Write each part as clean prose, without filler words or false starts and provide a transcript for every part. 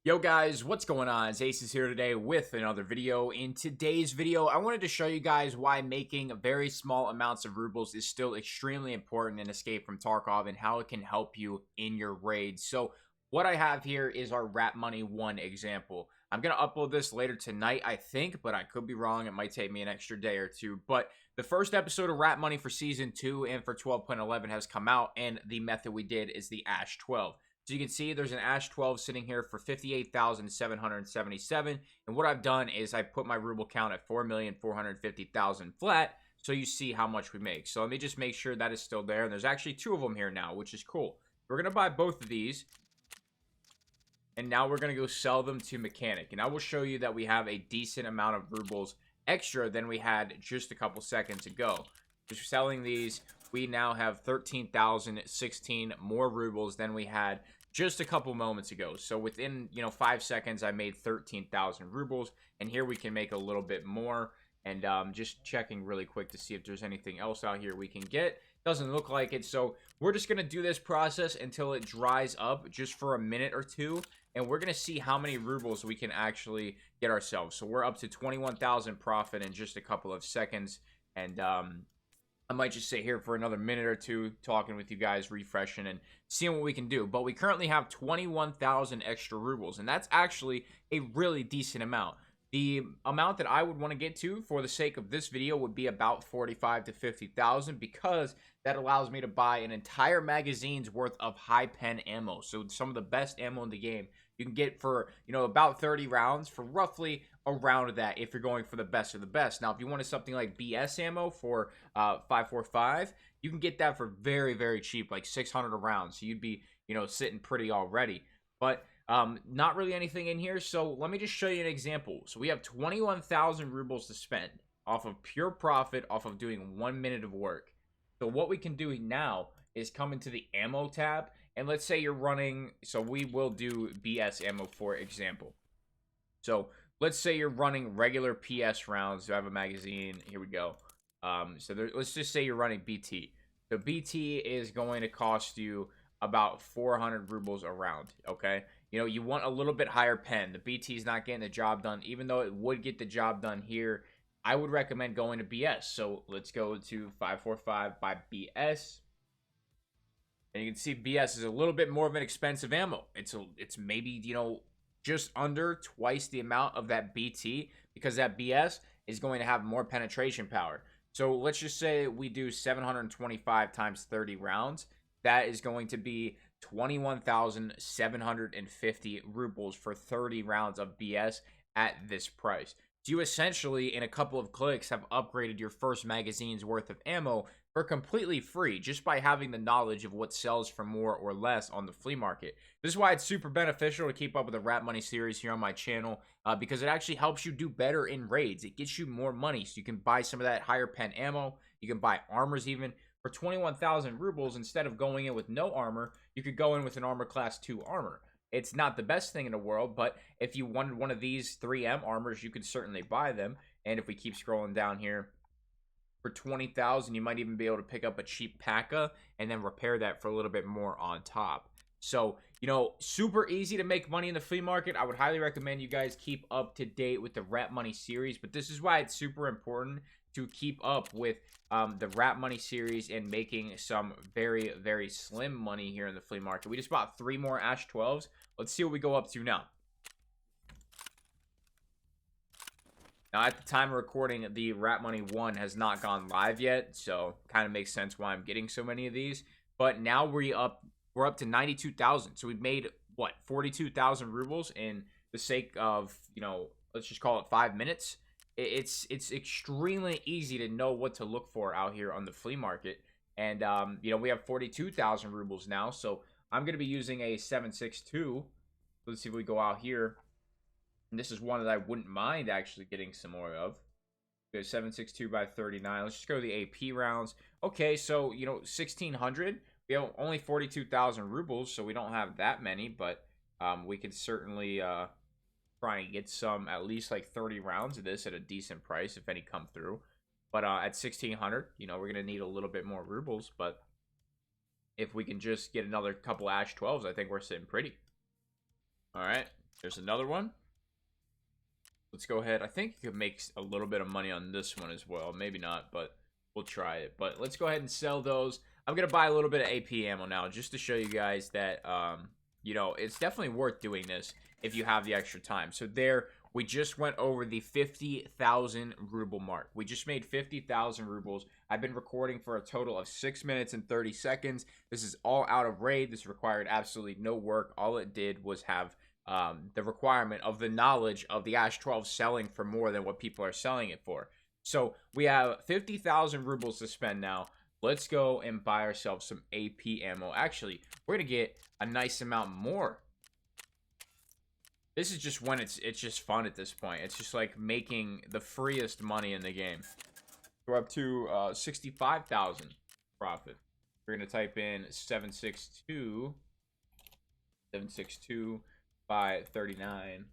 Yo guys, what's going on? It's Aces here today with another video. In today's video, I wanted to show you guys why making very small amounts of rubles is still extremely important in Escape from Tarkov and how it can help you in your raids. So what I have here is our Rat Money 1 example. I'm going to upload this later tonight, I think, but I could be wrong. It might take me an extra day or two. But the first episode of Rat Money for Season 2 and for 12.11 has come out, and the method we did is the Ash 12. So you can see there's an Ash 12 sitting here for 58,777. And what I've done is I put my ruble count at 4,450,000 flat. So you see how much we make. So let me just make sure that is still there. And there's actually two of them here now, which is cool. We're going to buy both of these. And now we're going to go sell them to Mechanic. And I will show you that we have a decent amount of rubles extra than we had just a couple seconds ago. Just selling these, we now have 13,016 more rubles than we had just a couple moments ago. So within 5 seconds I made 13,000 rubles, and here we can make a little bit more. And just checking really quick to see if there's anything else out here we can get. Doesn't look like it, so we're just gonna do this process until it dries up just for a minute or two, and we're gonna see how many rubles we can actually get ourselves. So we're up to 21,000 profit in just a couple of seconds, and I might just sit here for another minute or two talking with you guys, refreshing and seeing what we can do. But we currently have 21,000 extra rubles, and that's actually a really decent amount. The amount that I would want to get to for the sake of this video would be about 45 to 50,000, because that allows me to buy an entire magazine's worth of high pen ammo. So some of the best ammo in the game you can get for, about 30 rounds for roughly around that if you're going for the best of the best. Now, if you wanted something like BS ammo for 545, you can get that for very, very cheap, like 600 a round. So you'd be, sitting pretty already. But not really anything in here, so let me just show you an example. So we have 21,000 rubles to spend off of pure profit, off of doing 1 minute of work. So what we can do now is come into the ammo tab, and let's say you're running, so we will do BS ammo for example. So let's say you're running regular PS rounds. So I have a magazine, here we go. Let's just say you're running BT. So BT is going to cost you about 400 rubles a round, okay? You want a little bit higher pen. The BT is not getting the job done, even though it would get the job done here. I would recommend going to BS. So let's go to 545 by BS. And you can see BS is a little bit more of an expensive ammo. It's maybe, just under twice the amount of that BT, because that BS is going to have more penetration power. So let's just say we do 725 times 30 rounds. That is going to be 21,750 rubles for 30 rounds of BS at this price. So you essentially, in a couple of clicks, have upgraded your first magazine's worth of ammo for completely free, just by having the knowledge of what sells for more or less on the flea market. This is why it's super beneficial to keep up with the Rat Money series here on my channel, because it actually helps you do better in raids. It gets you more money, so you can buy some of that higher pen ammo. You can buy armors even. For 21,000 rubles, instead of going in with no armor, you could go in with an armor class 2 armor. It's not the best thing in the world, but if you wanted one of these 3M armors, you could certainly buy them. And if we keep scrolling down here, for 20,000, you might even be able to pick up a cheap P.A.C.A. and then repair that for a little bit more on top. So, super easy to make money in the flea market. I would highly recommend you guys keep up to date with the Rat Money series, but this is why it's super important to keep up with the Rat Money series and making some very, very slim money here in the flea market. We just bought 3 more Ash 12s. Let's see what we go up to now. Now, at the time of recording, the Rat Money 1 has not gone live yet, so kind of makes sense why I'm getting so many of these. But now we're up to 92,000. So we've made, what, 42,000 rubles in the sake of, let's just call it 5 minutes. It's extremely easy to know what to look for out here on the flea market. And, we have 42,000 rubles now. So I'm going to be using a 7.62. Let's see if we go out here. And this is one that I wouldn't mind actually getting some more of. Go 7.62 by 39. Let's just go to the AP rounds. Okay, so, 1,600. We have only 42,000 rubles, so we don't have that many. But we could certainly try and get some, at least like 30 rounds of this at a decent price if any come through. But at 1,600, we're going to need a little bit more rubles. But if we can just get another couple Ash 12s, I think we're sitting pretty. All right. There's another one. Let's go ahead. I think you could make a little bit of money on this one as well. Maybe not, but we'll try it. But let's go ahead and sell those. I'm going to buy a little bit of AP ammo now just to show you guys that, you know, it's definitely worth doing this if you have the extra time. So there, we just went over the 50,000 ruble mark. We just made 50,000 rubles. I've been recording for a total of 6 minutes and 30 seconds. This is all out of raid. This required absolutely no work. All it did was have the requirement of the knowledge of the Ash 12 selling for more than what people are selling it for. So we have 50,000 rubles to spend now. Let's go and buy ourselves some AP ammo. Actually, we're going to get a nice amount more. This is just when it's just fun at this point. It's just like making the freest money in the game. We're up to 65,000 profit. We're going to type in 762 by 39.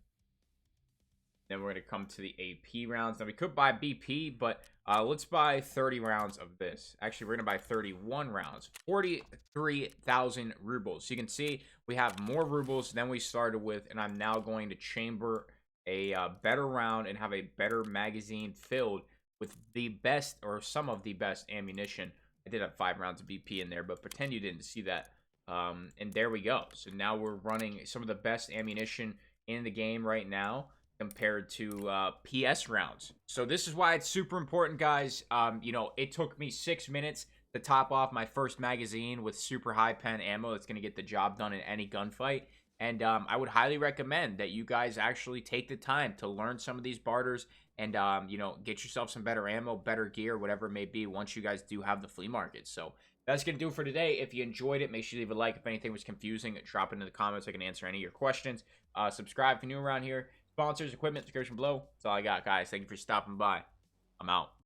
Then we're going to come to the AP rounds. Now, we could buy BP, but let's buy 30 rounds of this. Actually, we're going to buy 31 rounds. 43,000 rubles. So you can see we have more rubles than we started with, and I'm now going to chamber a better round and have a better magazine filled with the best, or some of the best ammunition. I did have 5 rounds of BP in there, but pretend you didn't see that. And there we go. So now we're running some of the best ammunition in the game right now compared to PS rounds. So this is why it's super important, guys. You know, it took me 6 minutes to top off my first magazine with super high pen ammo that's going to get the job done in any gunfight. And I would highly recommend that you guys actually take the time to learn some of these barters and, you know, get yourself some better ammo, better gear, whatever it may be once you guys do have the flea market. So that's going to do it for today. If you enjoyed it, make sure you leave a like. If anything was confusing, drop it in the comments. I can answer any of your questions. Subscribe if you're new around here. Sponsors, equipment, description below. That's all I got, guys. Thank you for stopping by. I'm out.